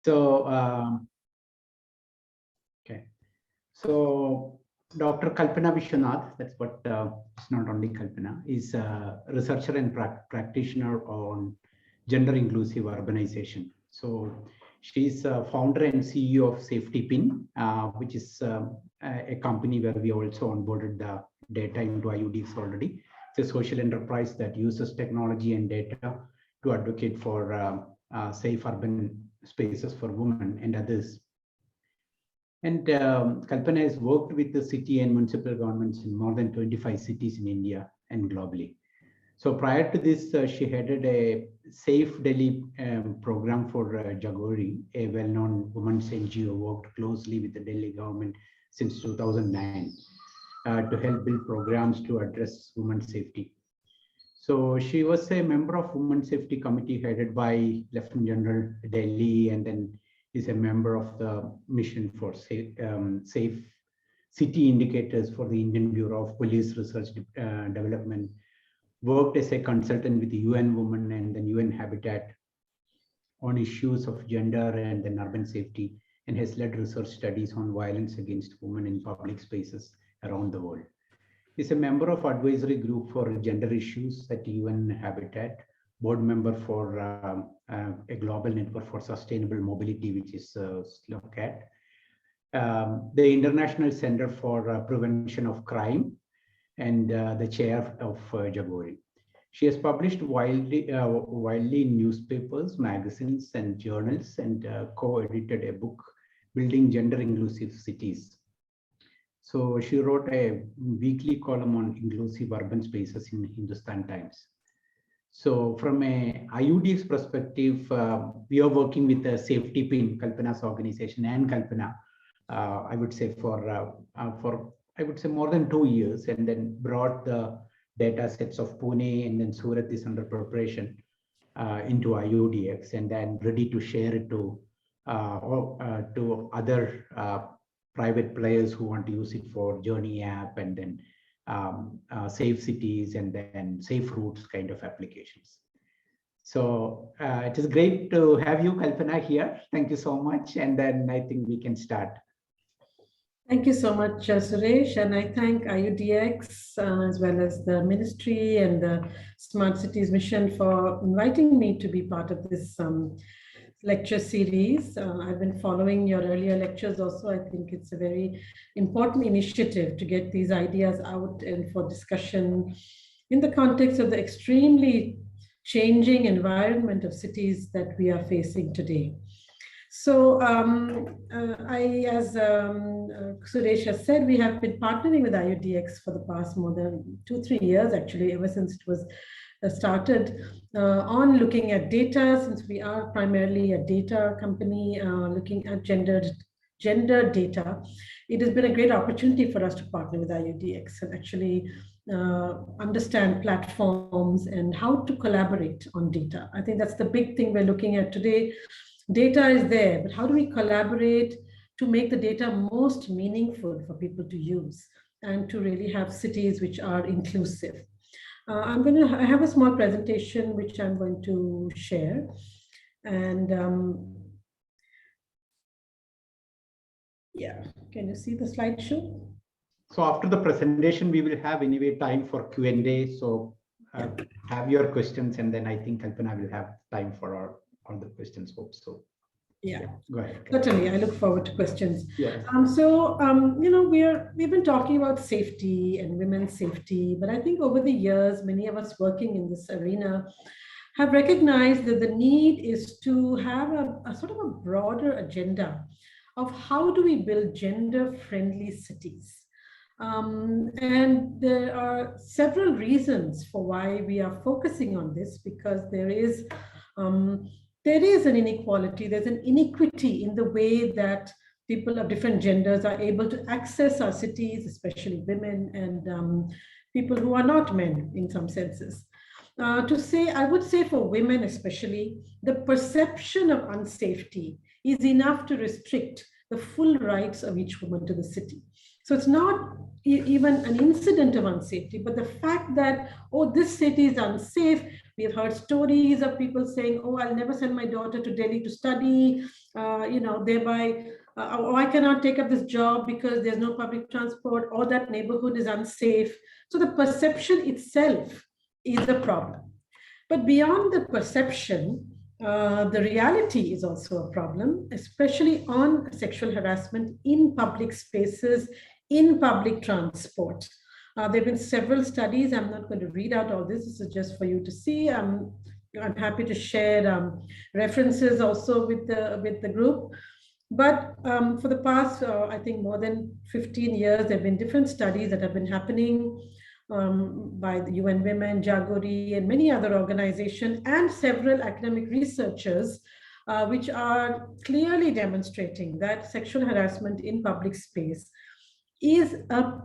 So, okay. So, Dr. Kalpana Viswanath, that's what it's not only Kalpana, is a researcher and practitioner on gender inclusive urbanization. So, she's a founder and CEO of Safetipin, which is a company where we also onboarded the data into IUDs already. It's a social enterprise that uses technology and data to advocate for safe urban spaces for women and others. And Kalpana has worked with the city and municipal governments in more than 25 cities in India and globally. So prior to this, she headed a Safe Delhi program for Jagori, a well-known women's NGO, worked closely with the Delhi government since 2009 to help build programs to address women's safety. So she was a member of Women's Safety Committee headed by Lieutenant General Delhi, and then is a member of the mission for safe city indicators for the Indian Bureau of Police Research Development, worked as a consultant with the UN Women and then UN Habitat on issues of gender and then urban safety, and has led research studies on violence against women in public spaces around the world. Is a member of advisory group for gender issues at UN Habitat, board member for a global network for sustainable mobility, which is SLOCAT, the International Center for Prevention of Crime, and the chair of Jagori. She has published widely in newspapers, magazines, and journals, and co-edited a book, Building Gender Inclusive Cities. So she wrote a weekly column on inclusive urban spaces in Hindustan Times. So from a IUD's perspective, we are working with the Safetipin, Kalpana's organization, and Kalpana, I would say for I would say more than 2 years, and then brought the data sets of Pune, and then Surat is under preparation into IUDX, and then ready to share it to other private players who want to use it for Journey app, and then safe cities, and then safe routes kind of applications. So it is great to have you, Kalpana, here. Thank you so much. And then I think we can start. Thank you so much, Suresh. And I thank IUDX as well as the ministry and the Smart Cities Mission for inviting me to be part of this lecture series. I've been following your earlier lectures also. I think it's a very important initiative to get these ideas out and for discussion in the context of the extremely changing environment of cities that we are facing today. So as Suresh has said, we have been partnering with IUDX for the past more than 2-3 years, actually, ever since it was started on looking at data, since we are primarily a data company looking at gender data. It has been a great opportunity for us to partner with IUDX and actually understand platforms and how to collaborate on data. I think that's the big thing we're looking at today. Data is there, but how do we collaborate to make the data most meaningful for people to use and to really have cities which are inclusive? I have a small presentation which I'm going to share. And yeah, can you see the slideshow? So after the presentation, we will have anyway time for Q&A. So have your questions, and then I think Kalpana will have time for all the questions. Hope so. Yeah, go ahead. Certainly, I look forward to questions. Yeah. You know, we've been talking about safety and women's safety, but I think over the years, many of us working in this arena have recognized that the need is to have a sort of a broader agenda of how do we build gender-friendly cities. And there are several reasons for why we are focusing on this, because there is an inequality, there's an inequity in the way that people of different genders are able to access our cities, especially women and people who are not men in some senses. I would say for women especially, the perception of unsafety is enough to restrict the full rights of each woman to the city. So it's not even an incident of unsafety, but the fact that, oh, this city is unsafe. We've heard stories of people saying, oh, I'll never send my daughter to Delhi to study, thereby, oh, I cannot take up this job because there's no public transport, or that neighborhood is unsafe. So the perception itself is a problem. But beyond the perception, the reality is also a problem, especially on sexual harassment in public spaces, in public transport. There have been several studies. I'm not going to read out all this. This is just for you to see. I'm happy to share references also with the group. But for the past, I think more than 15 years, there have been different studies that have been happening by the UN Women, Jagori, and many other organizations, and several academic researchers, which are clearly demonstrating that sexual harassment in public space is a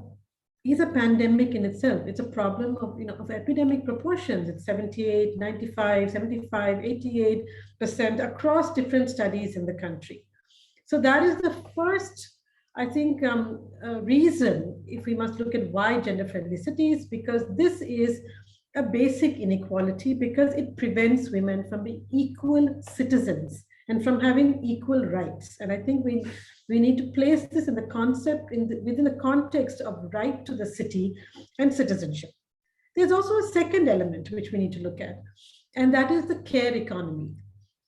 pandemic in itself. It's a problem of epidemic proportions. It's 78, 95, 75, 88% across different studies in the country. So that is the first, I think, reason, if we must look at why gender-friendly cities, because this is a basic inequality, because it prevents women from being equal citizens and from having equal rights. And I think we need to place this in the concept, within the context of right to the city and citizenship. There's also a second element which we need to look at, and that is the care economy.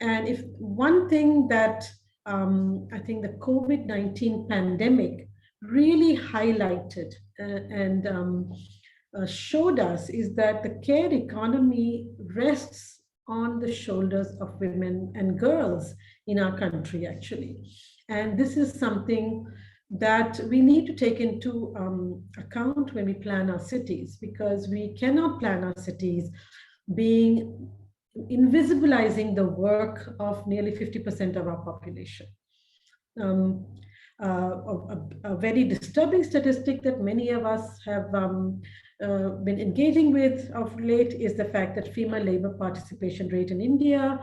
And if one thing that I think the COVID-19 pandemic really highlighted and showed us is that the care economy rests on the shoulders of women and girls in our country, actually. And this is something that we need to take into account when we plan our cities, because we cannot plan our cities being invisibilizing the work of nearly 50% of our population. A very disturbing statistic that many of us have been engaging with of late is the fact that female labor participation rate in India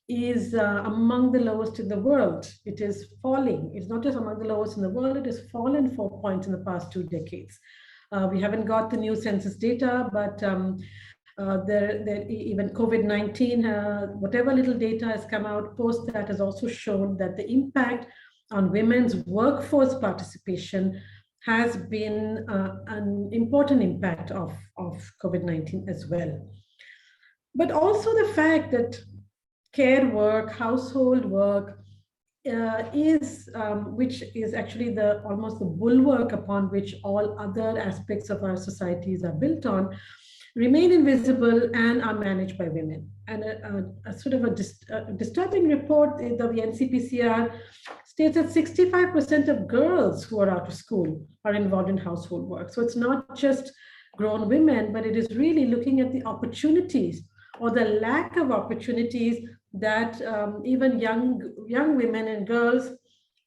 is among the lowest in the world. It is falling. It's not just among the lowest in the world, it has fallen 4 points in the past 2 decades. We haven't got the new census data, but even COVID-19, whatever little data has come out post that has also shown that the impact on women's workforce participation has been an important impact of COVID-19 as well. But also the fact that care work, household work, which is actually almost the bulwark upon which all other aspects of our societies are built on, remain invisible and are managed by women. And a sort of a disturbing report of the NCPCR states that 65% of girls who are out of school are involved in household work. So it's not just grown women, but it is really looking at the opportunities or the lack of opportunities that even young women and girls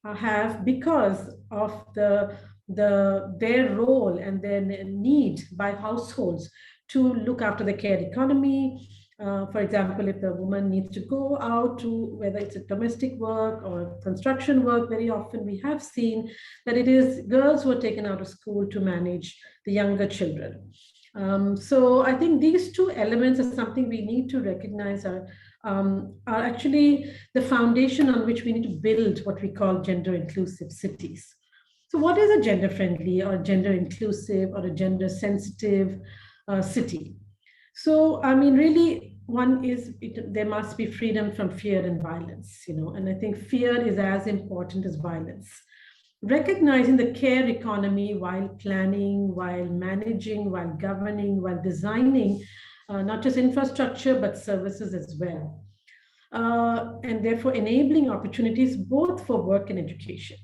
have because of their role and their need by households to look after the care economy. For example, if the woman needs to go out to, whether it's a domestic work or construction work, very often we have seen that it is girls who are taken out of school to manage the younger children. So I think these two elements are something we need to recognize are actually the foundation on which we need to build what we call gender inclusive cities. So what is a gender friendly or gender inclusive or a gender sensitive city? So, I mean, really, one is there must be freedom from fear and violence, and I think fear is as important as violence. Recognizing the care economy while planning, while managing, while governing, while designing, not just infrastructure, but services as well. And therefore enabling opportunities both for work and education.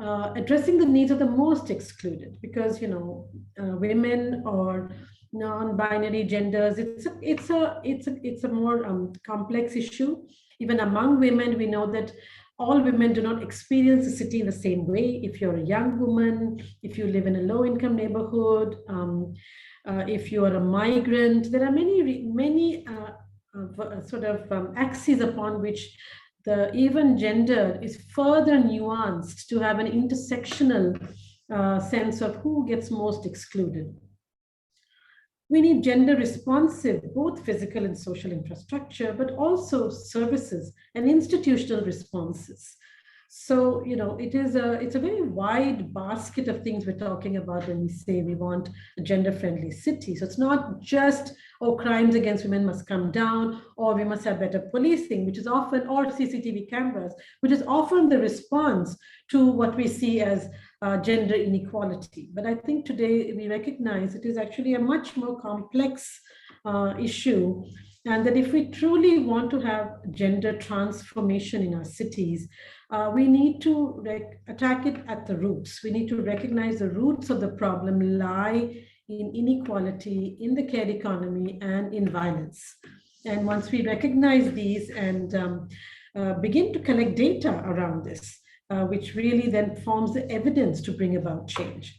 Addressing the needs of the most excluded, because, women or non-binary genders, it's a more complex issue. Even among women, we know that all women do not experience the city in the same way. If you're a young woman, if you live in a low-income neighborhood, if you are a migrant, there are many axes upon which the even gender is further nuanced to have an intersectional sense of who gets most excluded. We need gender responsive, both physical and social infrastructure, but also services and institutional responses. So, it's a very wide basket of things we're talking about when we say we want a gender-friendly city. So it's not just, oh, crimes against women must come down, or we must have better policing, which is often, or CCTV cameras, which is often the response to what we see as gender inequality. But I think today we recognize it is actually a much more complex issue, and that if we truly want to have gender transformation in our cities, we need to attack it at the roots. We need to recognize the roots of the problem lie in inequality, in the care economy, and in violence. And once we recognize these and begin to collect data around this, which really then forms the evidence to bring about change.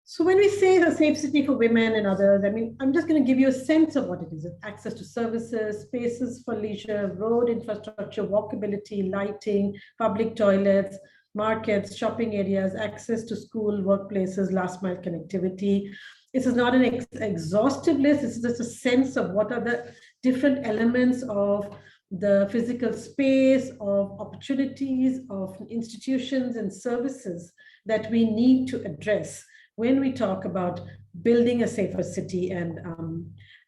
So when we say a safe city for women and others, I mean, I'm just going to give you a sense of what it is. Access to services, spaces for leisure, road infrastructure, walkability, lighting, public toilets, markets, shopping areas, access to school, workplaces, last mile connectivity. This is not an exhaustive list. This is just a sense of what are the different elements of the physical space, of opportunities, of institutions and services that we need to address when we talk about building a safer city and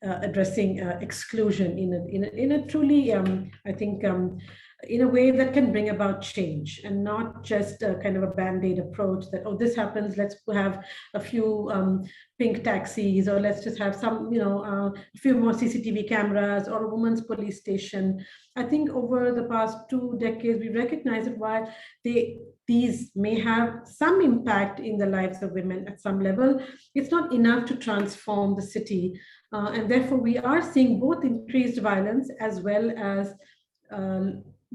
addressing exclusion in a truly, I think, in a way that can bring about change, and not just a kind of a band-aid approach that, oh, this happens, let's have a few pink taxis, or let's just have some, a few more CCTV cameras or a women's police station. I think over the past 2 decades, we recognize that while these may have some impact in the lives of women at some level, it's not enough to transform the city. And therefore, we are seeing both increased violence as well as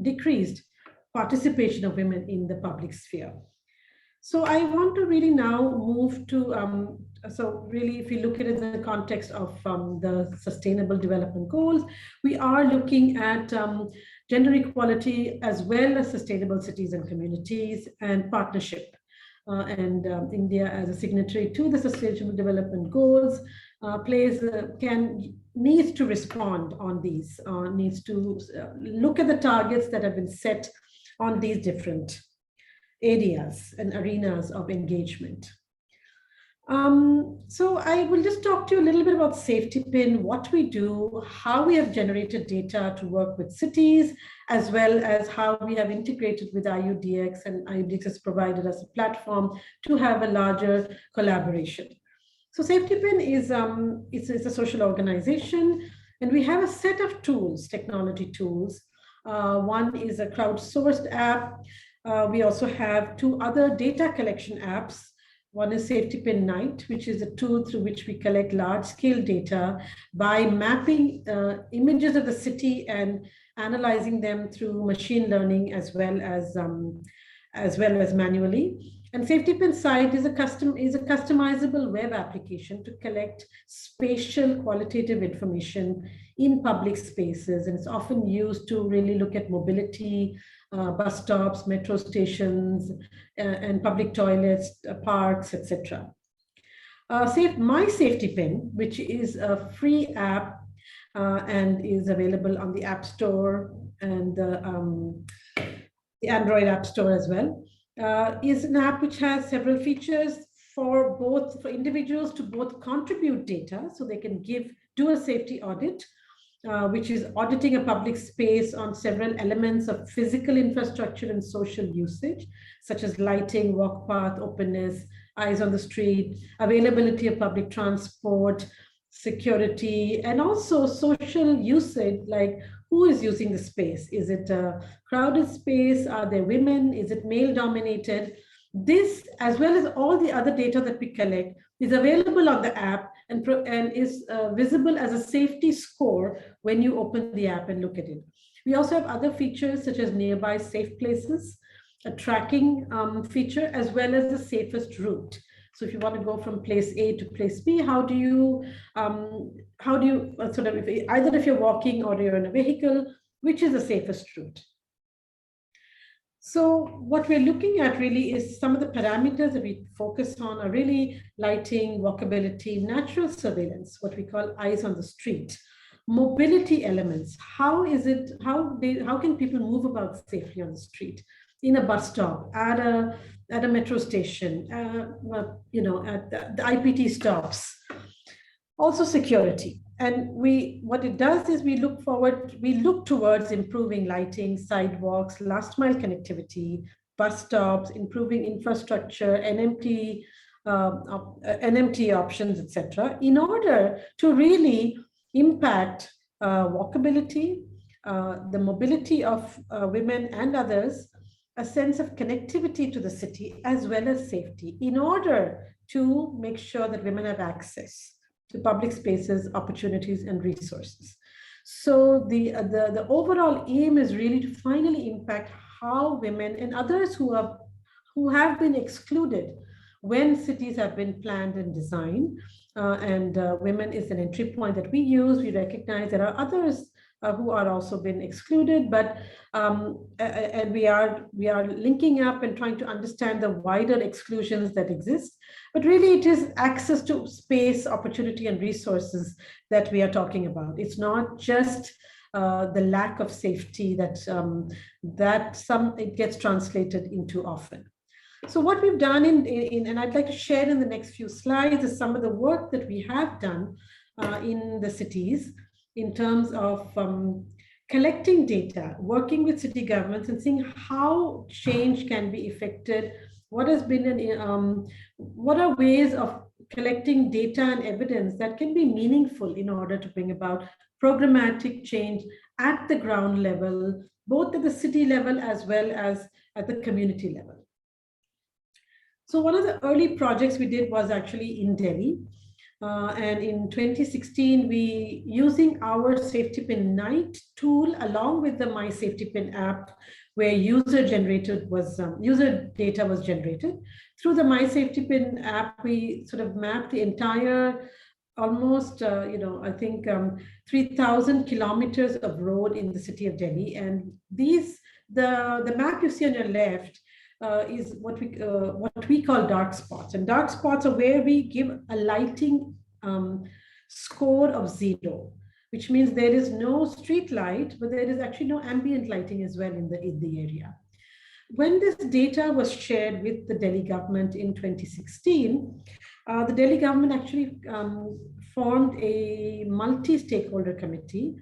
decreased participation of women in the public sphere. So I want to really now move to, so really if we look at it in the context of the Sustainable Development Goals, we are looking at gender equality as well as sustainable cities and communities and partnership. And India, as a signatory to the Sustainable Development Goals, needs to respond on these, needs to look at the targets that have been set on these different areas and arenas of engagement. So I will just talk to you a little bit about Safetipin, what we do, how we have generated data to work with cities, as well as how we have integrated with IUDX, and IUDX has provided us a platform to have a larger collaboration. So Safetipin is it's a social organization, and we have a set of tools, technology tools. One is a crowdsourced app. We also have 2 other data collection apps. One is Safetipin Night, which is a tool through which we collect large-scale data by mapping images of the city and analyzing them through machine learning as well as manually. And Safetipin Site is a customizable web application to collect spatial qualitative information in public spaces, and it's often used to really look at mobility, bus stops, metro stations, and public toilets, parks, etc. My Safetipin, which is a free app and is available on the App Store and the Android App Store as well, is an app which has several features for individuals to both contribute data, so they can do a safety audit, which is auditing a public space on several elements of physical infrastructure and social usage, such as lighting, walk path, openness, eyes on the street, availability of public transport, security, and also social usage, like who is using the space? Is it a crowded space? Are there women? Is it male dominated? This, as well as all the other data that we collect, is available on the app and is visible as a safety score when you open the app and look at it. We also have other features such as nearby safe places, a tracking feature, as well as the safest route. So if you want to go from place A to place B, how do you sort of, either if you're walking or you're in a vehicle, which is the safest route? So what we're looking at really is some of the parameters that we focus on are really lighting, walkability, natural surveillance, what we call eyes on the street, mobility elements. How can people move about safely on the street, in a bus stop, at a metro station, at the IPT stops. Also security. And what it does is we look towards improving lighting, sidewalks, last mile connectivity, bus stops, improving infrastructure, NMT options, etc., in order to really impact walkability, the mobility of women and others, a sense of connectivity to the city, as well as safety, in order to make sure that women have access to public spaces, opportunities, and resources. So the overall aim is really to finally impact how women and others who have been excluded when cities have been planned and designed. Women is an entry point that we use. We recognize there are others who are also been excluded, but and we are linking up and trying to understand the wider exclusions that exist. But really, it is access to space, opportunity, and resources that we are talking about. It's not just the lack of safety that it gets translated into often. So what we've done and I'd like to share in the next few slides is some of the work that we have done in the cities in terms of collecting data, working with city governments and seeing how change can be effected. What are ways of collecting data and evidence that can be meaningful in order to bring about programmatic change at the ground level, both at the city level as well as at the community level. So one of the early projects we did was actually in Delhi. And in 2016, we, using our Safetipin Night tool, along with the My Safetipin app, where user data was generated. Through the My Safetipin app, we sort of mapped the entire, almost, 3,000 kilometers of road in the city of Delhi. And the map you see on your left is what we call dark spots. And dark spots are where we give a lighting score of 0, which means there is no street light, but there is actually no ambient lighting as well in the area. When this data was shared with the Delhi government in 2016, the Delhi government actually formed a multi-stakeholder committee,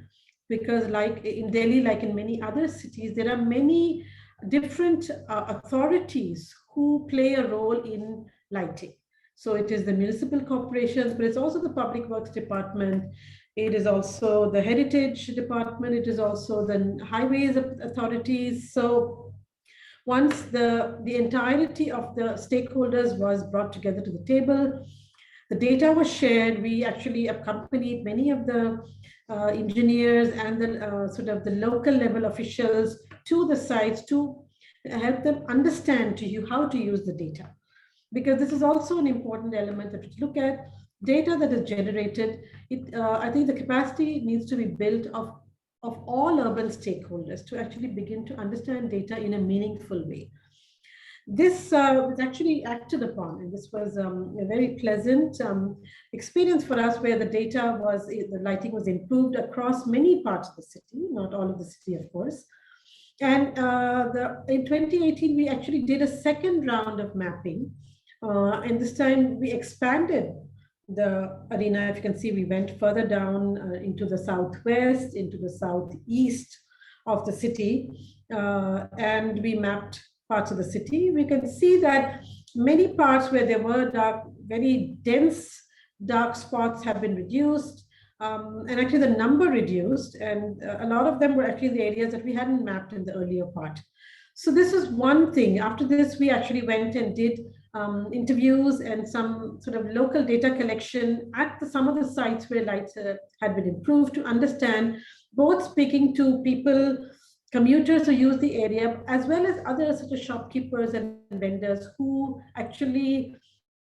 because like in Delhi, like in many other cities, there are many different authorities who play a role in lighting. So it is the municipal corporations, but it's also the Public Works Department. It is also the Heritage Department. It is also the Highways authorities. So once the entirety of the stakeholders was brought together to the table, the data was shared. We actually accompanied many of the engineers and the sort of the local level officials to the sites to help them understand how to use the data. Because this is also an important element that we look at. Data that is generated, I think the capacity needs to be built of all urban stakeholders to actually begin to understand data in a meaningful way. This was actually acted upon, and this was a very pleasant experience for us, where the lighting was improved across many parts of the city, not all of the city, of course. And in 2018, we actually did a second round of mapping. And this time we expanded the arena. If you can see, we went further down into the southwest, into the southeast of the city, and we mapped parts of the city. We can see that many parts where there were very dense dark spots have been reduced. And actually the number reduced, and a lot of them were actually the areas that we hadn't mapped in the earlier part. So this is one thing. After this, we actually went and did interviews and some sort of local data collection at some of the sites where lights had been improved, to understand, both speaking to people, commuters who use the area, as well as others such as shopkeepers and vendors who actually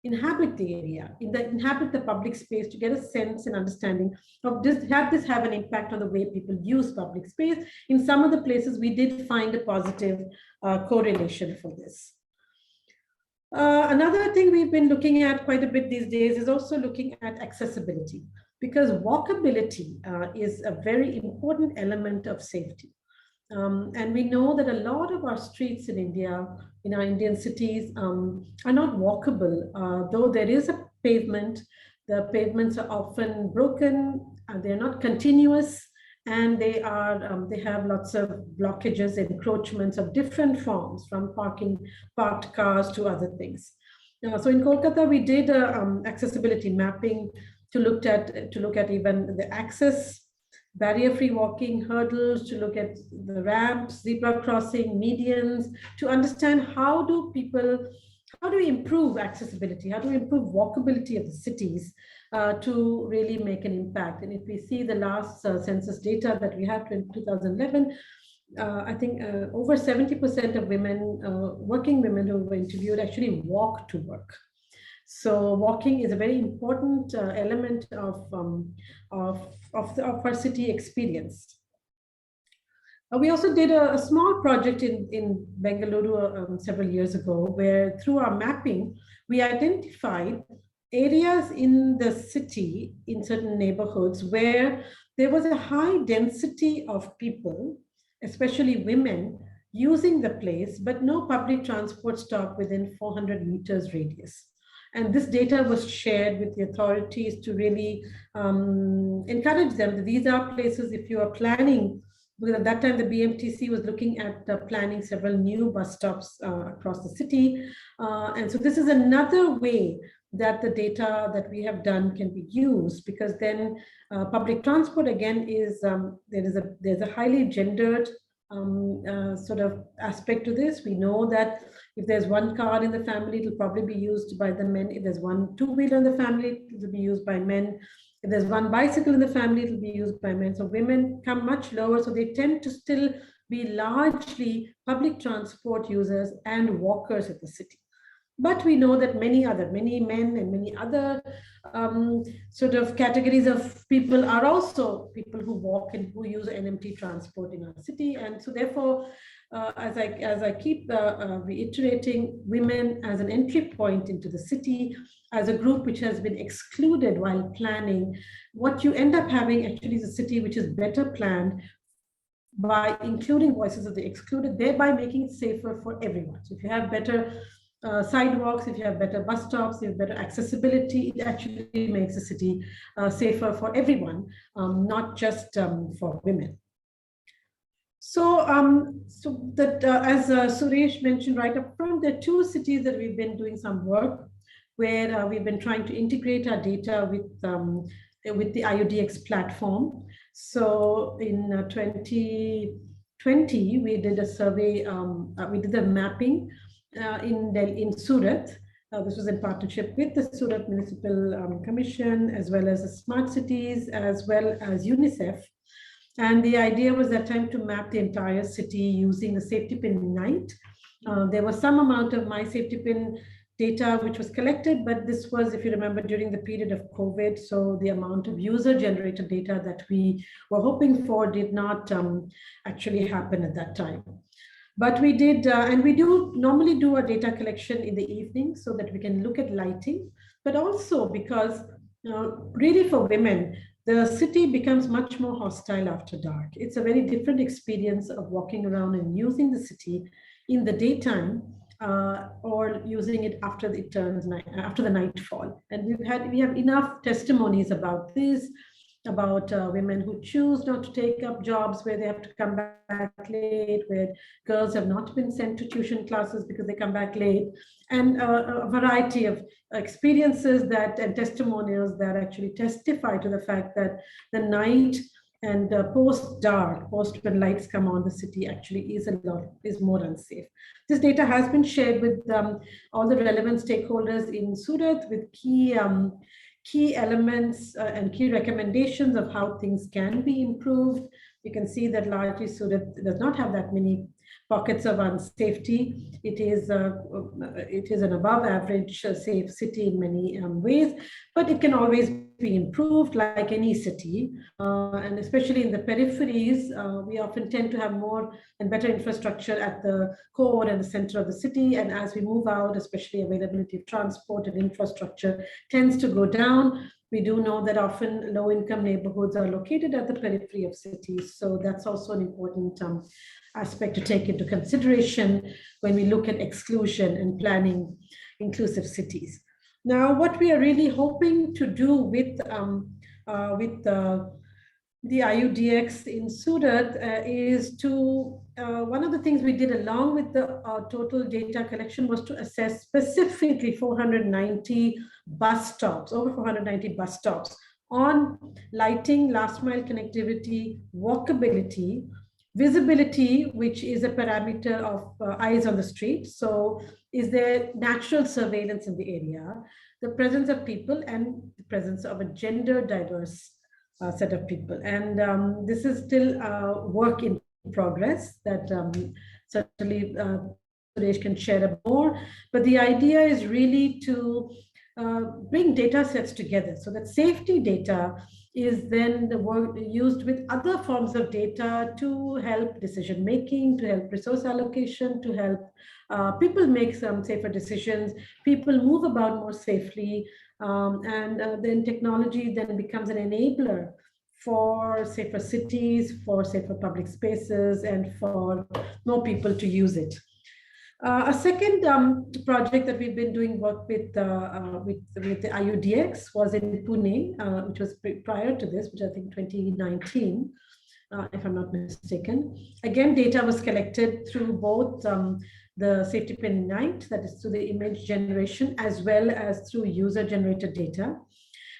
inhabit the area, inhabit the public space, to get a sense and understanding of this have an impact on the way people use public space. In some of the places, we did find a positive correlation for this. Another thing we've been looking at quite a bit these days is also looking at accessibility, because walkability is a very important element of safety. And we know that a lot of our streets in India, in our Indian cities, are not walkable. Though there is a pavement, the pavements are often broken, they're not continuous, and they have lots of blockages, encroachments of different forms, from parked cars to other things. So in Kolkata, we did accessibility mapping to look at even the access, barrier-free walking, hurdles, to look at the ramps, zebra crossing, medians, to understand how do we improve accessibility, how do we improve walkability of the cities to really make an impact. And if we see the last census data that we have in 2011, I think over 70% of women, working women who were interviewed, actually walk to work. So walking is a very important element of our city experience. We also did a small project in Bengaluru several years ago, where through our mapping, we identified areas in the city, in certain neighborhoods, where there was a high density of people, especially women, using the place, but no public transport stop within 400 meters radius. And this data was shared with the authorities to really encourage them that these are places, if you are planning, because at that time the BMTC was looking at planning several new bus stops across the city. And so this is another way that the data that we have done can be used, because then public transport, again, is there's a highly gendered sort of aspect to this. We know that if there's one car in the family, it'll probably be used by the men. If there's one two-wheeler in the family, it'll be used by men. If there's one bicycle in the family, it'll be used by men. So women come much lower. So they tend to still be largely public transport users and walkers of the city. But we know that many men and many other sort of categories of people are also people who walk and who use NMT transport in our city. And so therefore, as I keep reiterating, women as an entry point into the city, as a group which has been excluded while planning, what you end up having actually is a city which is better planned by including voices of the excluded, thereby making it safer for everyone. So if you have better sidewalks, if you have better bus stops, if you have better accessibility, it actually makes the city safer for everyone, not just for women. So, as Suresh mentioned right up front, there are two cities that we've been doing some work where we've been trying to integrate our data with the IUDX platform. So in 2020, we did a survey, we did a mapping in Surat. This was in partnership with the Surat Municipal Commission, as well as the Smart Cities, as well as UNICEF. And the idea was that time to map the entire city using the Safetipin Night. There was some amount of my Safetipin data which was collected, but this was, if you remember, during the period of COVID. So the amount of user-generated data that we were hoping for did not actually happen at that time. But we did, and we do normally do our data collection in the evening so that we can look at lighting, but also because really for women, the city becomes much more hostile after dark. It's a very different experience of walking around and using the city in the daytime or using it after it turns night, after the nightfall. And we have enough testimonies about this, about women who choose not to take up jobs where they have to come back late, where girls have not been sent to tuition classes because they come back late, and a variety of experiences and testimonials that actually testify to the fact that the night and post-dark, post when lights come on, the city actually is more unsafe. This data has been shared with all the relevant stakeholders in Surat with key elements and key recommendations of how things can be improved. You can see that largely Surat does not have that many pockets of unsafety. It is an above average safe city in many ways, but it can always be improved like any city. And especially in the peripheries, we often tend to have more and better infrastructure at the core and the center of the city. And as we move out, especially availability of transport and infrastructure tends to go down. We do know that often low-income neighborhoods are located at the periphery of cities. So that's also an important aspect to take into consideration when we look at exclusion and planning inclusive cities. Now, what we are really hoping to do with the IUDX in Surat is to, one of the things we did along with the total data collection was to assess specifically 490 bus stops, over 490 bus stops on lighting, last mile connectivity, walkability, visibility, which is a parameter of eyes on the street. So is there natural surveillance in the area, the presence of people, and the presence of a gender diverse set of people. And this is still work in progress that certainly Suresh can share more. But the idea is really to bring data sets together so that safety data is then used with other forms of data to help decision making, to help resource allocation, to help people make some safer decisions, people move about more safely, and then technology then becomes an enabler for safer cities, for safer public spaces, and for more people to use it. A second project that we've been doing work with the IUDX was in Pune, which was prior to this, which I think 2019, if I'm not mistaken. Again, data was collected through both the Safetipin Ignite, that is through the image generation, as well as through user-generated data.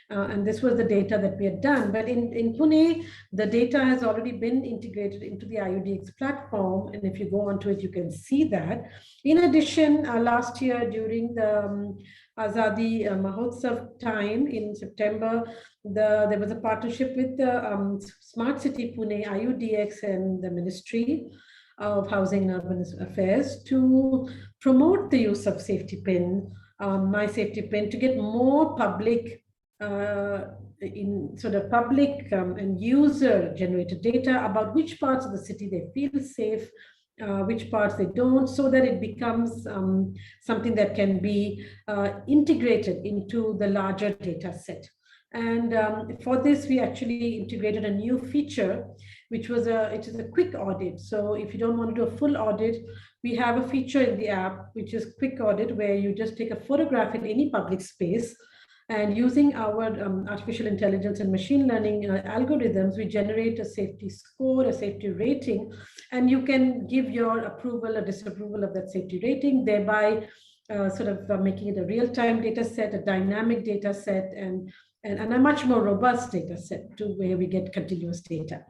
And this was the data that we had done. But in Pune, the data has already been integrated into the IUDX platform. And if you go onto it, you can see that. In addition, last year during the Azadi Mahotsav time in September, there was a partnership with the Smart City Pune, IUDX, and the Ministry of Housing and Urban Affairs to promote the use of Safetipin, My Safetipin, to get more public in sort of public and user generated data about which parts of the city they feel safe, which parts they don't, so that it becomes something that can be integrated into the larger data set. And for this, we actually integrated a new feature, which was it is a quick audit. So if you don't want to do a full audit, we have a feature in the app, which is quick audit, where you just take a photograph in any public space, and using our artificial intelligence and machine learning algorithms, we generate a safety score, a safety rating, and you can give your approval or disapproval of that safety rating, thereby sort of making it a real-time data set, a dynamic data set, and a much more robust data set to where we get continuous data.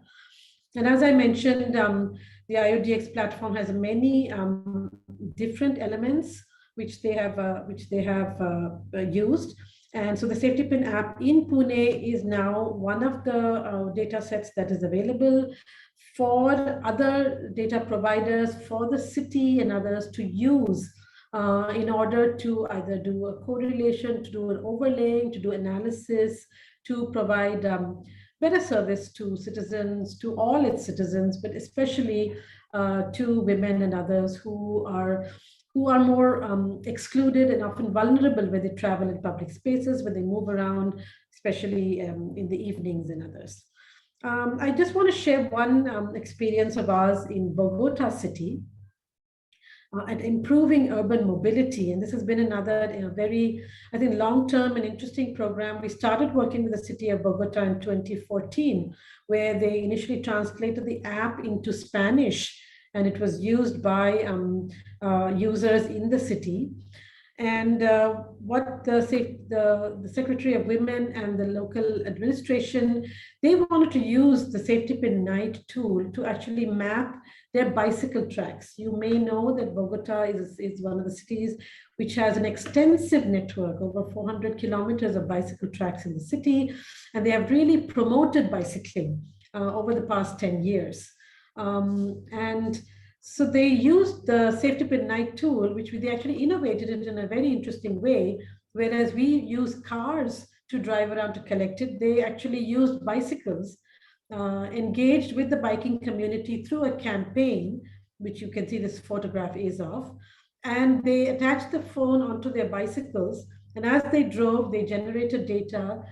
And as I mentioned, the IUDX platform has many different elements which they have used. And so the Safetipin app in Pune is now one of the data sets that is available for other data providers, for the city and others to use in order to either do a correlation, to do an overlaying, to do analysis, to provide better service to citizens, to all its citizens, but especially to women and others who are more excluded and often vulnerable when they travel in public spaces, when they move around, especially in the evenings and others. I just want to share one experience of ours in Bogota city at improving urban mobility. And this has been another very, I think, long-term and interesting program. We started working with the city of Bogota in 2014, where they initially translated the app into Spanish, and it was used by users in the city. And what the Secretary of Women and the local administration, they wanted to use the Safetipin Night tool to actually map their bicycle tracks. You may know that Bogota is one of the cities which has an extensive network, over 400 kilometers of bicycle tracks in the city, and they have really promoted bicycling over the past 10 years. And So they used the Safetipin night tool, which they actually innovated it in a very interesting way. Whereas we use cars to drive around to collect it, they actually used bicycles, engaged with the biking community through a campaign, which you can see this photograph is of. And they attached the phone onto their bicycles. And as they drove, they generated data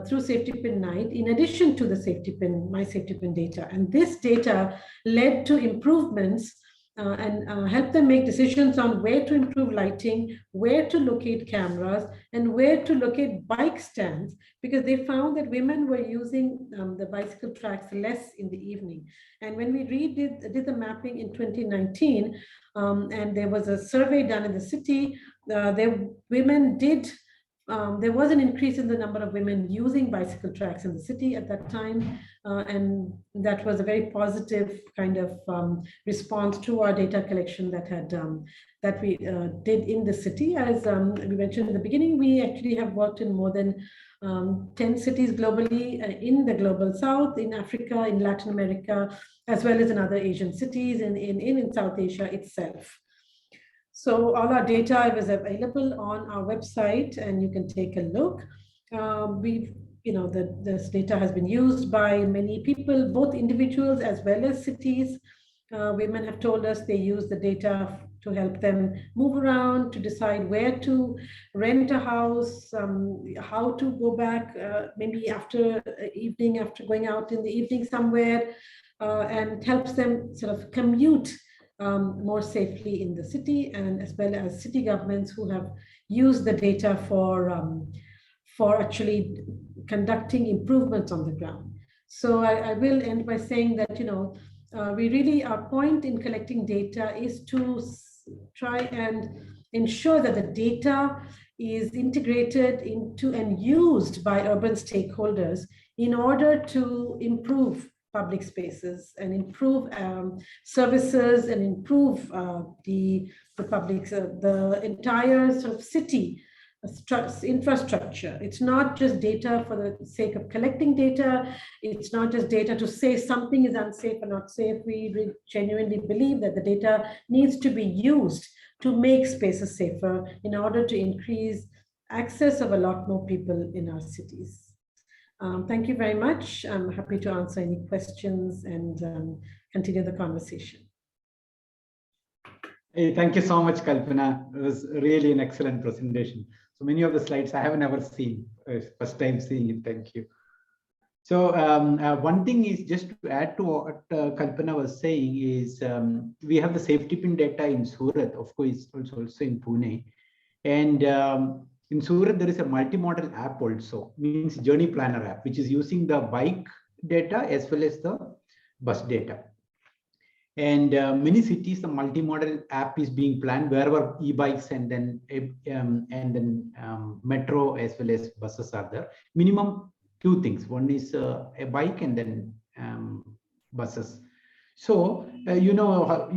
through Safetipin Night, in addition to the Safetipin, my Safetipin data. And this data led to improvements and help them make decisions on where to improve lighting, where to locate cameras, and where to locate bike stands, because they found that women were using the bicycle tracks less in the evening. And when we did the mapping in 2019, and there was a survey done in the city, there was an increase in the number of women using bicycle tracks in the city at that time. And that was a very positive kind of response to our data collection that we did in the city. As we mentioned in the beginning, we actually have worked in more than 10 cities globally, in the global south, in Africa, in Latin America, as well as in other Asian cities, in South Asia itself. So all our data is available on our website, and you can take a look. This data has been used by many people, both individuals as well as cities. Women have told us they use the data to help them move around, to decide where to rent a house, how to go back, maybe after evening, after going out in the evening somewhere, and helps them sort of commute more safely in the city, and as well as city governments who have used the data for actually conducting improvements on the ground. So I will end by saying that, we really, our point in collecting data is to try and ensure that the data is integrated into and used by urban stakeholders in order to improve public spaces and improve services and improve the entire sort of city infrastructure. It's not just data for the sake of collecting data. It's not just data to say something is unsafe or not safe. We genuinely believe that the data needs to be used to make spaces safer in order to increase access of a lot more people in our cities. Thank you very much. I'm happy to answer any questions and continue the conversation. Hey, thank you so much, Kalpana. It was really an excellent presentation. So many of the slides I have never seen. First time seeing it. Thank you. So one thing is, just to add to what Kalpana was saying, is we have the Safetipin data in Surat, of course, also in Pune. And in Surat, there is a multimodal app also, means journey planner app, which is using the bike data as well as the bus data. And many cities, the multimodal app is being planned wherever e-bikes and then metro as well as buses are there. Minimum two things. One is a bike and then buses. So you are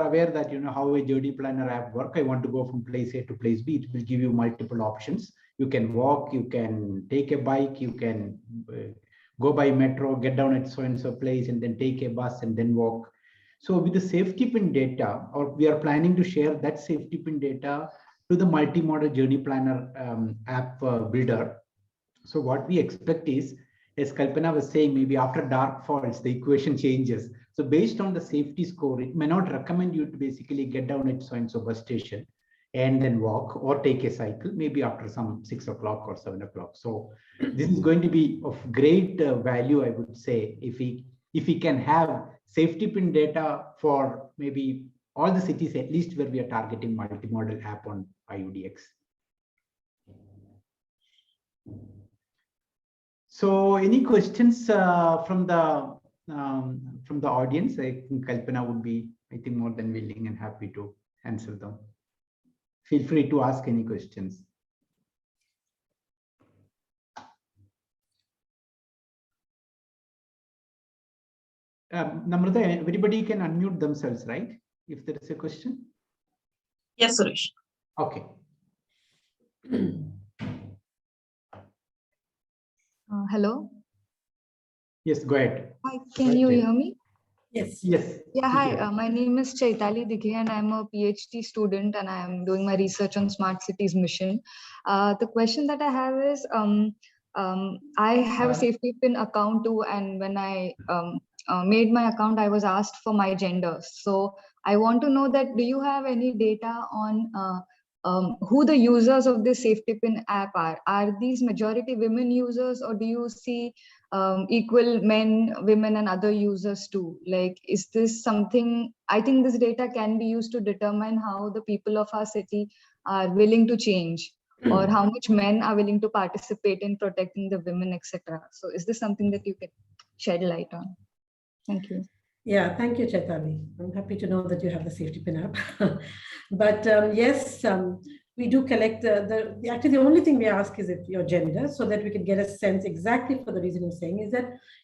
aware that how a journey planner app work. I want to go from place A to place B. It will give you multiple options. You can walk, you can take a bike, you can go by metro, get down at so and so place, and then take a bus and then walk. So with the Safetipin data, or we are planning to share that Safetipin data to the multimodal journey planner app builder. So what we expect is, as Kalpana was saying, maybe after dark falls, the equation changes. So based on the safety score, it may not recommend you to basically get down at so and so bus station and then walk or take a cycle, maybe after some 6 o'clock or 7 o'clock. So this is going to be of great value, I would say, if we can have Safetipin data for maybe all the cities, at least where we are targeting multimodal app on IUDX. So any questions from the audience? I think Kalpana would be, more than willing and happy to answer them. Feel free to ask any questions. Namrata, everybody can unmute themselves, right? If there is a question. Yes, Suresh. Okay. Hello. Yes, go ahead. Hi, can you hear me? Yes. Yes. Yeah, hi. Divya. My name is Chaitali Dikhe, and I'm a PhD student, and I am doing my research on Smart Cities mission. The question that I have is, I have a Safetipin account too, and when I made my account, I was asked for my gender. So I want to know that, do you have any data on who the users of this Safetipin app are? Are these majority women users, or do you see equal men, women, and other users too? Like, is this something? I think this data can be used to determine how the people of our city are willing to change, or how much men are willing to participate in protecting the women, etc. So, is this something that you can shed light on? Thank you. Yeah, thank you, Chaitali. I'm happy to know that you have the Safetipin app. But yes, we do collect actually the only thing we ask is if your gender, so that we can get a sense exactly for the reason you're saying,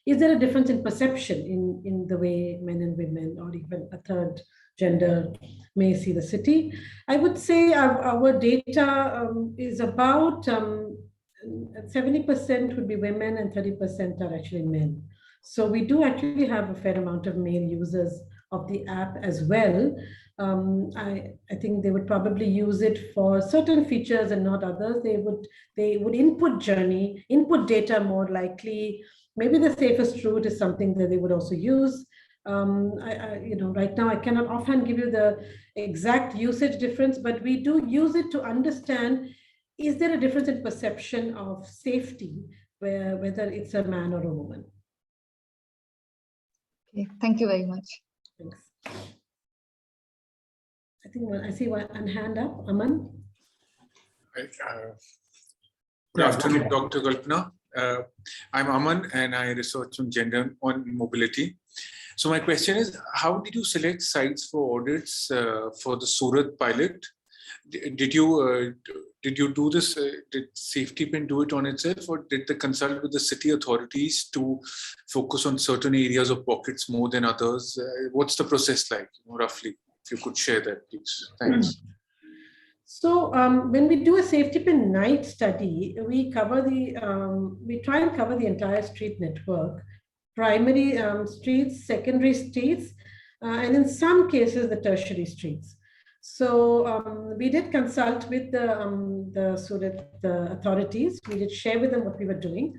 is there a difference in perception in the way men and women, or even a third gender, may see the city. I would say our data is about 70% would be women and 30% are actually men. So we do actually have a fair amount of male users of the app as well. I think they would probably use it for certain features and not others. They would input data more likely. Maybe the safest route is something that they would also use. Right now I cannot offhand give you the exact usage difference, but we do use it to understand, is there a difference in perception of safety, whether it's a man or a woman. Okay, thank you very much. Thanks. I think I see one hand up. Aman? Good afternoon, Dr. Kalpana. I'm Aman, and I research on gender on mobility. So my question is, how did you select sites for audits for the Surat pilot? Did you do this? Did Safetipin do it on itself, or did they consult with the city authorities to focus on certain areas or pockets more than others? What's the process like, roughly? If you could share that, please. Thanks. So when we do a Safetipin night study, we try and cover the entire street network, primary streets, secondary streets, and in some cases the tertiary streets. So we did consult with the Surat authorities. We did share with them what we were doing.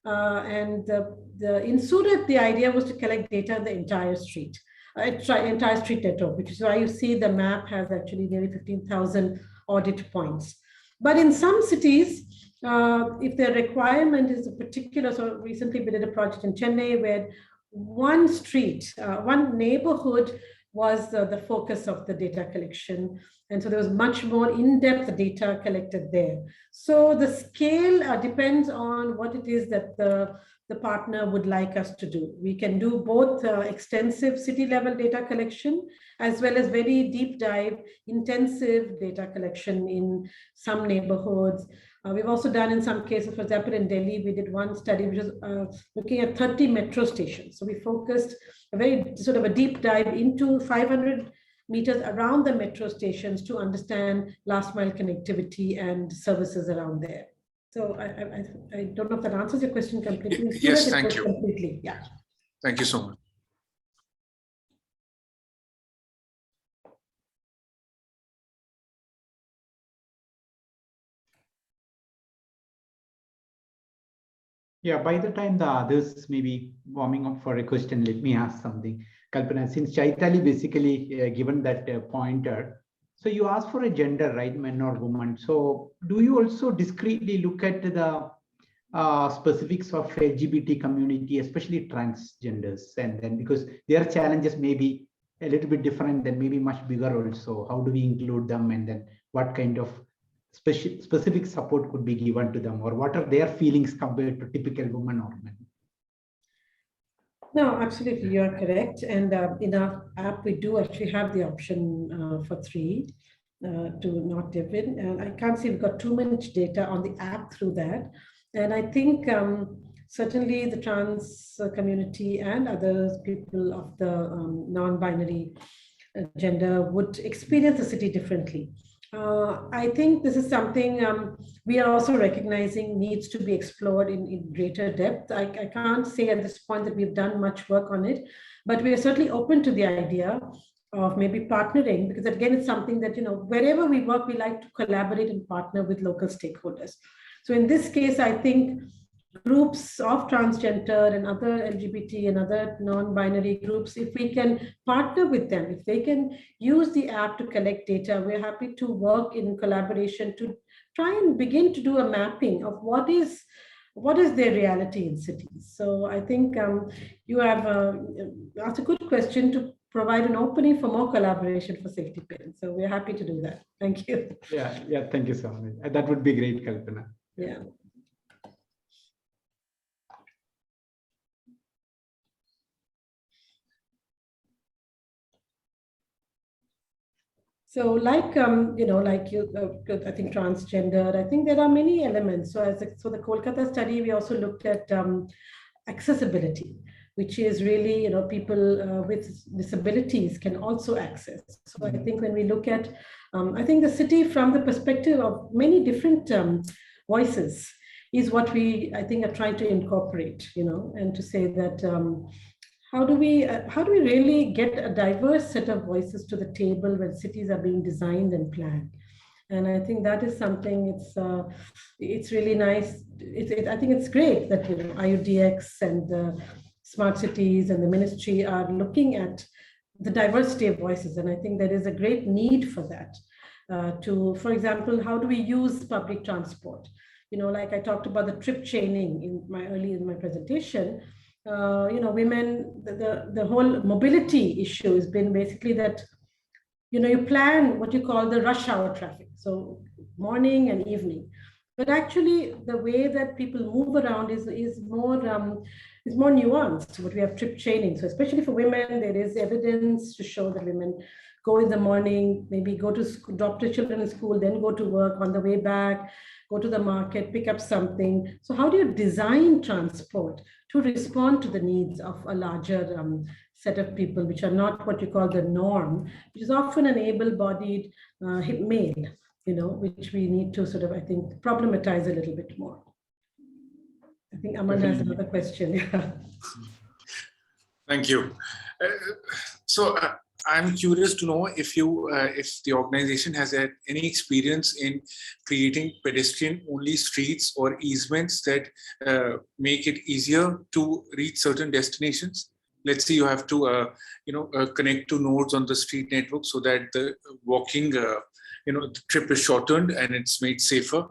In Surat, the idea was to collect data on the entire street. Entire street network, which is why you see the map has actually nearly 15,000 audit points. But in some cities, if the requirement is a particular, so recently we did a project in Chennai where one street, one neighborhood was the focus of the data collection. And so there was much more in-depth data collected there. So the scale depends on what it is that the partner would like us to do. We can do both extensive city level data collection as well as very deep dive, intensive data collection in some neighborhoods. We've also done in some cases, for example, in Delhi, we did one study which was looking at 30 metro stations. So we focused a very sort of a deep dive into 500 meters around the metro stations to understand last mile connectivity and services around there. So I don't know if that answers your question completely. Yes, thank you. Completely, yeah. Thank you so much. Yeah, by the time the others may be warming up for a question, let me ask something. Kalpana, since Chaitali basically given that pointer, so you asked for a gender, right, men or woman. So do you also discreetly look at the specifics of LGBT community, especially transgenders, and then because their challenges may be a little bit different, then maybe much bigger also. How do we include them, and then what kind of specific support could be given to them, or what are their feelings compared to typical women or men? No, absolutely, you are correct. And in our app, we do actually have the option for 3 to not dip in. And I can't see we've got too much data on the app through that. And I think certainly the trans community and other people of the non-binary gender would experience the city differently. I think this is something we are also recognizing needs to be explored in greater depth. I can't say at this point that we've done much work on it, But we are certainly open to the idea of maybe partnering, because again, it's something that, wherever we work, we like to collaborate and partner with local stakeholders. So in this case, I think groups of transgender and other LGBT and other non-binary groups, if we can partner with them, if they can use the app to collect data, we're happy to work in collaboration to try and begin to do a mapping of what is their reality in cities. So I think you have asked a good question to provide an opening for more collaboration for Safetipin. So we're happy to do that. Thank you. Yeah, thank you so much. That would be great, Kalpana. Yeah. So like, like you, I think transgender, I think there are many elements. So so the Kolkata study, we also looked at accessibility, which is really, people with disabilities can also access. So I think when we look at, I think the city from the perspective of many different voices is what we, I think, are trying to incorporate, and to say that, how do we really get a diverse set of voices to the table when cities are being designed and planned? And I think that is something. It's really nice. I think it's great that IUDX and the smart cities and the ministry are looking at the diversity of voices, and I think there is a great need for that. For example, how do we use public transport? Like I talked about the trip chaining in my presentation. Women, the whole mobility issue has been basically that, you plan what you call the rush hour traffic, so morning and evening. But actually, the way that people move around is more nuanced. But we have trip chaining. So especially for women, there is evidence to show that women go in the morning, maybe go to school, drop their children in school, then go to work, on the way back, go to the market, pick up something. So how do you design transport to respond to the needs of a larger set of people, which are not what you call the norm, which is often an able-bodied male, which we need to sort of, I think, problematize a little bit more. I think Aman has another question. Yeah. Thank you. So I'm curious to know if the organization has had any experience in creating pedestrian-only streets or easements that make it easier to reach certain destinations. Let's say you have to, connect to nodes on the street network so that the walking, the trip is shortened and it's made safer.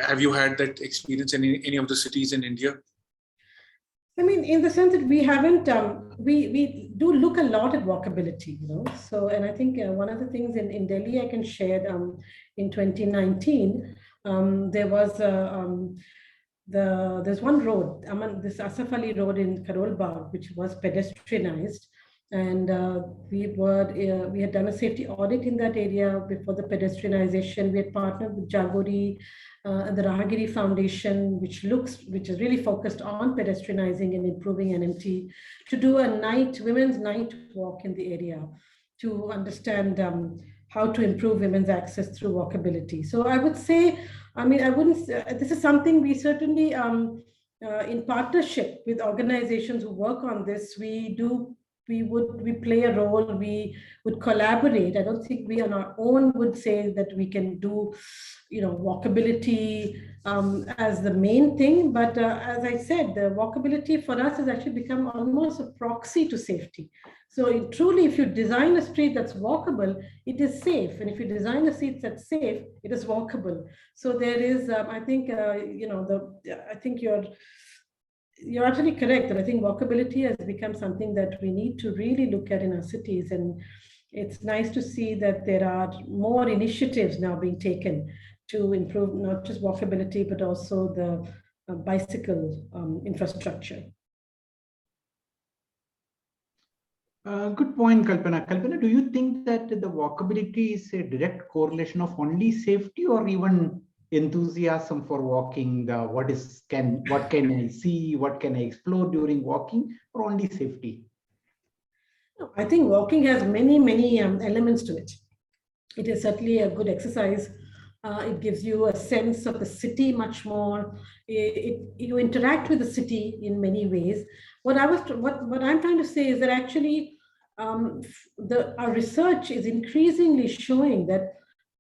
Have you had that experience in any of the cities in India? I mean, in the sense that we haven't, we do look a lot at walkability, So, and I think one of the things in Delhi I can share, in 2019, there was there's one road, this Asaf Ali Road in Karol Bagh, which was pedestrianized. And we had done a safety audit in that area before the pedestrianization. We had partnered with Jagori and the Rahagiri Foundation, which is really focused on pedestrianizing and improving NMT, to do a women's night walk in the area to understand how to improve women's access through walkability. So I would say, this is something we certainly, in partnership with organizations who work on this, we play a role, we would collaborate. I don't think we on our own would say that we can do, walkability as the main thing. But as I said, the walkability for us has actually become almost a proxy to safety. So truly, if you design a street that's walkable, it is safe. And if you design a street that's safe, it is walkable. So there is, I think, I think you're actually correct that I think walkability has become something that we need to really look at in our cities. And it's nice to see that there are more initiatives now being taken to improve not just walkability, but also the bicycle infrastructure. Good point, Kalpana. Kalpana, do you think that the walkability is a direct correlation of only safety or even enthusiasm for walking? What can I see, what can I explore during walking, or only safety? I think walking has many elements to it. It is certainly a good exercise It gives you a sense of the city much more. You interact with the city in many ways. What I'm trying to say is that actually our research is increasingly showing that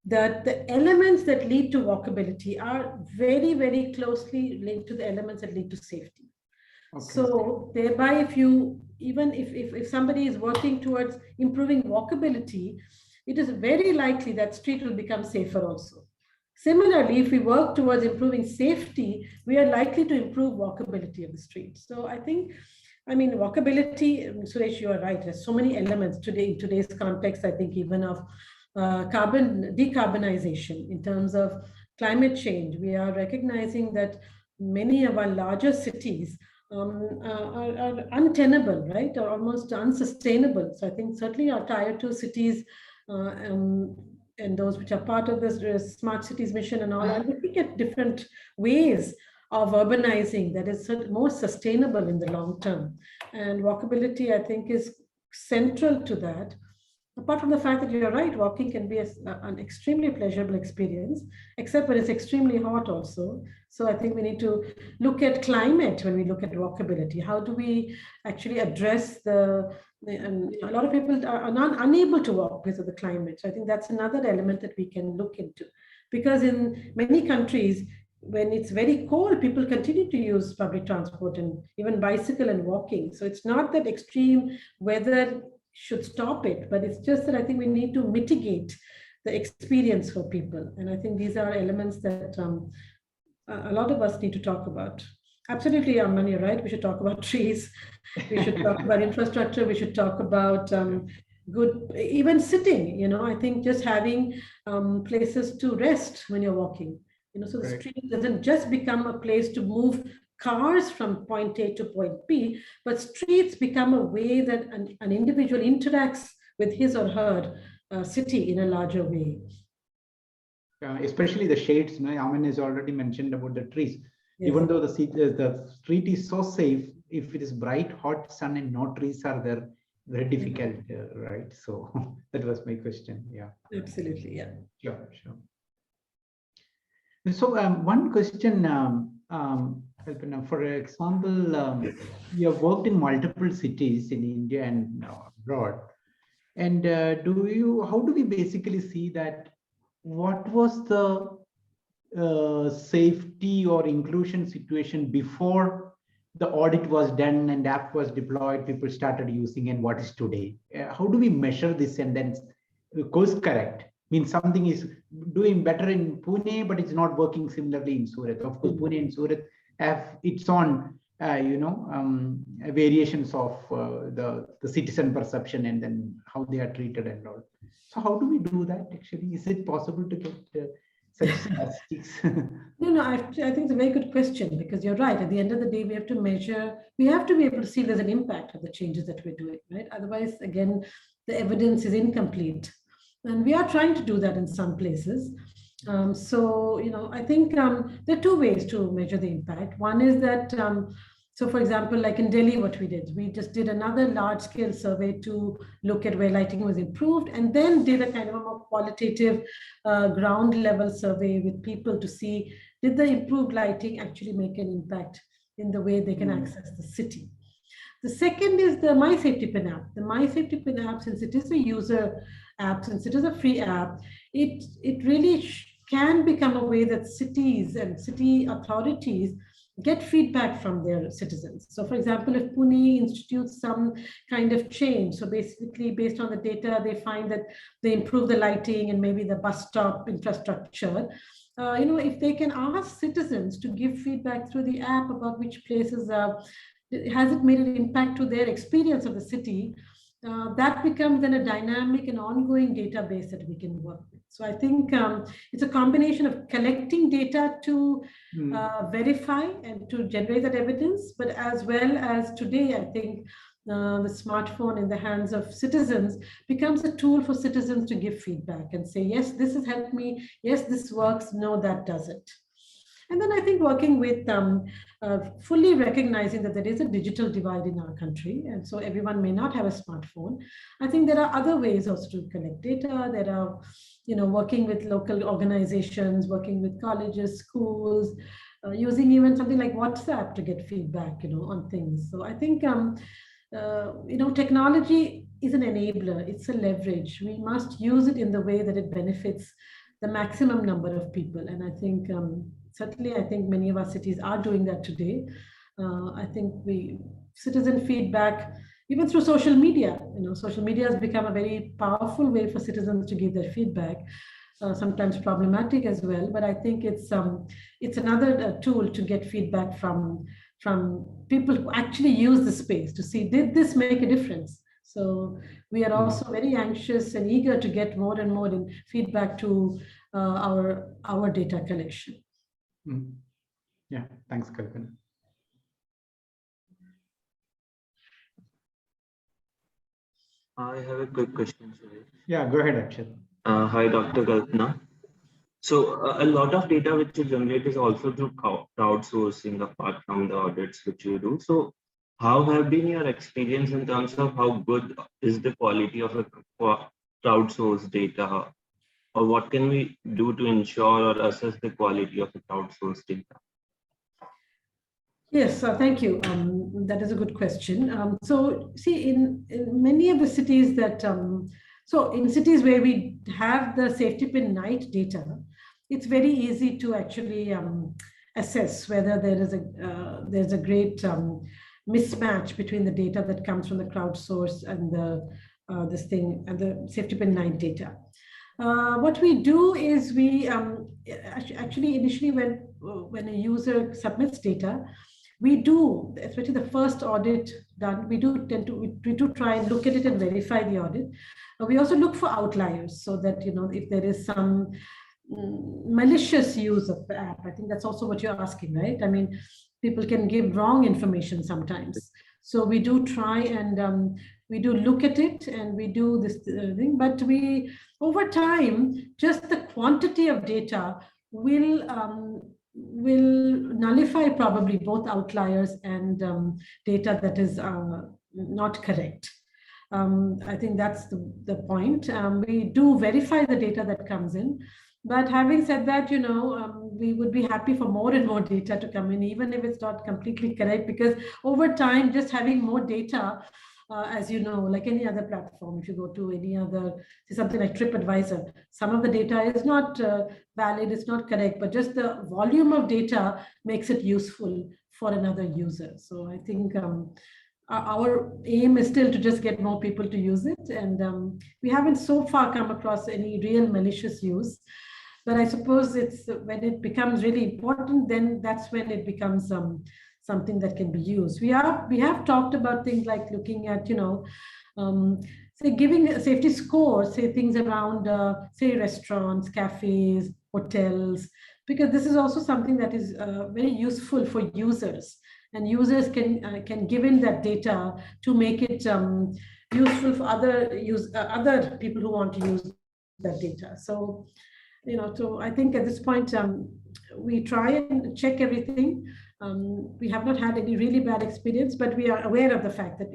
the elements that lead to walkability are very, very closely linked to the elements that lead to safety. Okay. So thereby, if somebody is working towards improving walkability, it is very likely that street will become safer also. Similarly, if we work towards improving safety, we are likely to improve walkability of the street. So I mean, walkability, Suresh, you are right. There's so many elements today in today's context, I think even of decarbonization in terms of climate change. We are recognizing that many of our larger cities are untenable, right? Or almost unsustainable. So I think certainly our tier 2 cities and those which are part of this smart cities mission and all, are looking at different ways of urbanizing that is more sustainable in the long term. And walkability, I think, is central to that. Apart from the fact that you're right, walking can be an extremely pleasurable experience, except when it's extremely hot also. So I think we need to look at climate when we look at walkability. How do we actually address a lot of people are unable to walk because of the climate. So I think that's another element that we can look into. Because in many countries, when it's very cold, people continue to use public transport and even bicycle and walking. So it's not that extreme weather should stop it, but it's just that I think we need to mitigate the experience for people. And I think these are elements that a lot of us need to talk about. Absolutely, Aman, you're right. We should talk about trees. We should talk about infrastructure. We should talk about good, even sitting, I think just having places to rest when you're walking, so the street doesn't just become a place to move cars from point A to point B, but streets become a way that an individual interacts with his or her city in a larger way. Especially the shades, Aman has already mentioned about the trees. Yes. Even though the street is so safe, if it is bright, hot sun and no trees are there, very difficult, right? So that was my question. Yeah. Absolutely. Yeah. Sure. So one question, Kalpana, for example, you have worked in multiple cities in India and abroad. And how do we basically see that? What was the safety or inclusion situation before the audit was done and app was deployed, people started using, and what is today? How do we measure this and then course correct? Means something is doing better in Pune, but it's not working similarly in Surat. Of course, Pune and Surat have its own, variations of the citizen perception and then how they are treated and all. So how do we do that actually? Is it possible to get such statistics? No, I think it's a very good question, because you're right. At the end of the day, we have to measure, we have to be able to see there's an impact of the changes that we're doing, right? Otherwise, again, the evidence is incomplete. And we are trying to do that in some places. I think there are two ways to measure the impact. One is that, so for example, like in Delhi, what we just did another large scale survey to look at where lighting was improved, and then did a kind of a more qualitative ground level survey with people to see, did the improved lighting actually make an impact in the way they can access the city. The second is the My Safetipin app. The My Safetipin app, since it is a user app, since it is a free app, it really can become a way that cities and city authorities get feedback from their citizens. So for example, if Pune institutes some kind of change, so basically based on the data, they find that they improve the lighting and maybe the bus stop infrastructure, if they can ask citizens to give feedback through the app about which places has it made an impact to their experience of the city, that becomes then a dynamic and ongoing database that we can work with. So I think it's a combination of collecting data to verify and to generate that evidence, but as well as today, I think the smartphone in the hands of citizens becomes a tool for citizens to give feedback and say, yes, this has helped me. Yes, this works. No, that doesn't. And then I think working with fully recognizing that there is a digital divide in our country, and so everyone may not have a smartphone. I think there are other ways also to collect data. There are, working with local organizations, working with colleges, schools, using even something like WhatsApp to get feedback, on things. So I think, technology is an enabler. It's a leverage. We must use it in the way that it benefits the maximum number of people. And I think, certainly, I think many of our cities are doing that today. I think citizen feedback, even through social media, social media has become a very powerful way for citizens to give their feedback. Sometimes problematic as well, but I think it's another tool to get feedback from people who actually use the space to see, did this make a difference? So we are also very anxious and eager to get more and more feedback to our data collection. Yeah, thanks, Kalpana. I have a quick question, Suresh. Yeah, go ahead, Akshat. Hi, Dr. Kalpana. So a lot of data which you generate is also through crowdsourcing apart from the audits which you do. So how have been your experience in terms of how good is the quality of a crowdsourced data, or what can we do to ensure or assess the quality of the crowdsourced data? Yes, thank you. That is a good question. So see, in many of the cities that, so in cities where we have the Safetipin night data, it's very easy to actually assess whether there's a great mismatch between the data that comes from the crowdsource and the Safetipin night data. What we do is we actually initially when a user submits data, we do, especially the first audit done, we do try and look at it and verify the audit. We also look for outliers so that, if there is some malicious use of the app. I think that's also what you're asking, right? I mean, people can give wrong information sometimes. So we do try and we do look at it and we do this thing, but over time, just the quantity of data will nullify probably both outliers and data that is not correct. I think that's the point. We do verify the data that comes in. But having said that, we would be happy for more and more data to come in, even if it's not completely correct, because over time, just having more data, as you know, like any other platform, if you go to any other, say something like TripAdvisor, some of the data is not valid, it's not correct, but just the volume of data makes it useful for another user. So I think our aim is still to just get more people to use it. And we haven't so far come across any real malicious use. But I suppose it's when it becomes really important, then that's when it becomes something that can be used. We have talked about things like looking at, say giving a safety score, say things around, say restaurants, cafes, hotels, because this is also something that is very useful for users. And users can give in that data to make it useful for other people who want to use that data. So, so I think at this point, we try and check everything. We have not had any really bad experience, but we are aware of the fact that,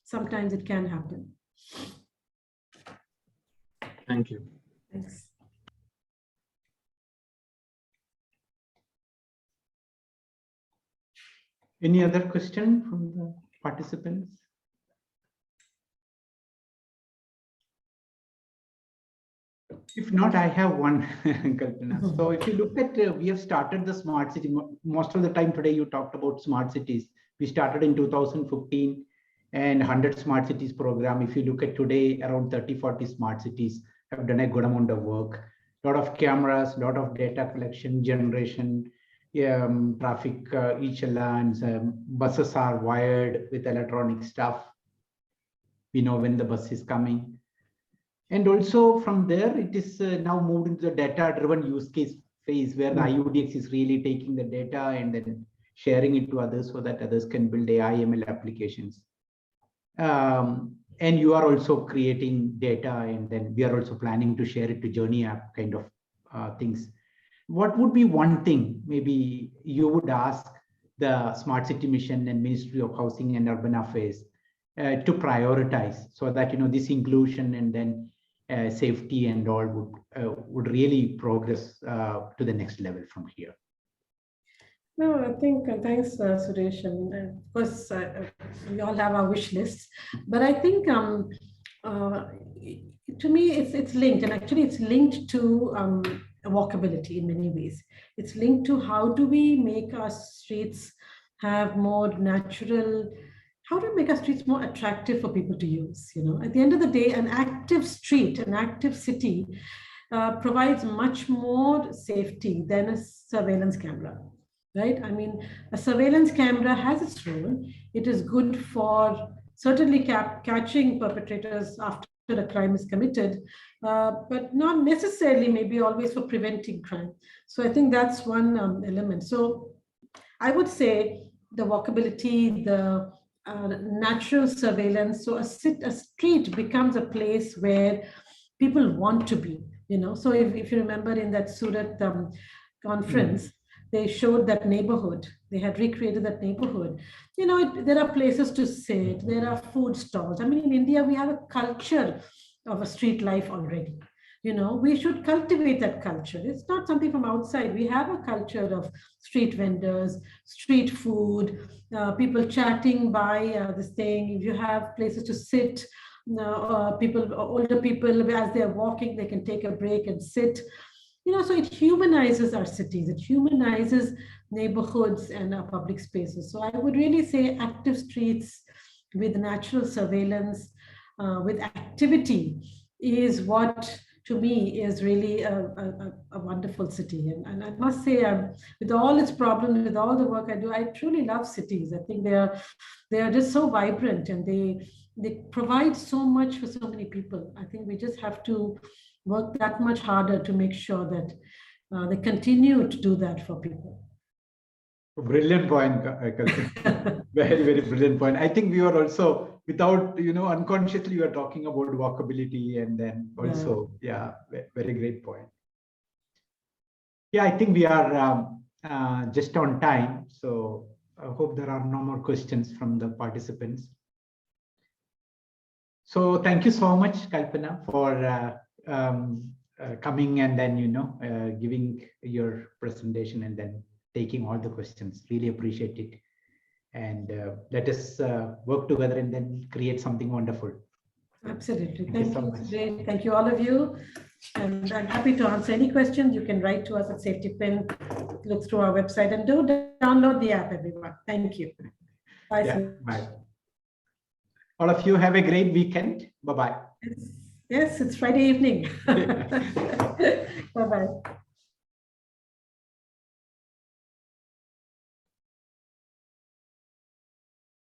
sometimes it can happen. Thank you. Thanks. Any other question from the participants? If not, I have one, Kalpana. So if you look at, we have started the smart city. Most of the time today, you talked about smart cities. We started in 2015 and 100 smart cities program. If you look at today, around 30, 40 smart cities have done a good amount of work. A lot of cameras, a lot of data collection, generation, traffic, e-challans, buses are wired with electronic stuff. We know when the bus is coming. And also from there, it is now moved into the data-driven use case phase where the IUDX is really taking the data and then sharing it to others so that others can build AI ML applications. And you are also creating data, and then we are also planning to share it to Journey app kind of things. What would be one thing maybe you would ask the Smart City Mission and Ministry of Housing and Urban Affairs to prioritize so that, this inclusion and then safety and all would really progress to the next level from here. No, I think, thanks, Suresh. And of course, we all have our wish lists, but I think to me, it's linked, and actually it's linked to walkability in many ways. It's linked to how do we make our streets have more natural, how do we make our streets more attractive for people to use? You know, at the end of the day, an active street, an active city provides much more safety than a surveillance camera. Right? I mean, a surveillance camera has its role. It is good for certainly catching perpetrators after a crime is committed, but not necessarily maybe always for preventing crime. So I think that's one element. So I would say the walkability, the natural surveillance. So a street becomes a place where people want to be, you know. So if you remember in that Surat conference, they showed that neighborhood. They had recreated that neighborhood. You know, there are places to sit. There are food stalls. I mean, in India, we have a culture of a street life already. You know, we should cultivate that culture. It's not something from outside. We have a culture of street vendors, street food, people chatting by this thing. If you have places to sit, people, older people, as they're walking, they can take a break and sit. You know, so it humanizes our cities, it humanizes neighborhoods and our public spaces. So I would really say active streets with natural surveillance, with activity is what, to me, is really a wonderful city. And I must say, with all its problems, with all the work I do, I truly love cities. I think they are just so vibrant, and they provide so much for so many people. I think we just have to work that much harder to make sure that they continue to do that for people. Brilliant point, Kalpana. Very, very brilliant point. I think we were also, without, you know, unconsciously, we were talking about walkability, and then also, yeah, very great point. Yeah, I think we are just on time. So I hope there are no more questions from the participants. So thank you so much, Kalpana, for coming and then, you know, giving your presentation and then taking all the questions. Really appreciate it. And let us work together and then create something wonderful. Absolutely. Thank you so much. Great. Thank you, all of you. And I'm happy to answer any questions. You can write to us at Safetipin, look through our website, and do download the app, everyone. Thank you. Bye. Yeah, bye. All of you have a great weekend. Bye-bye. Yes, it's Friday evening. Bye-bye.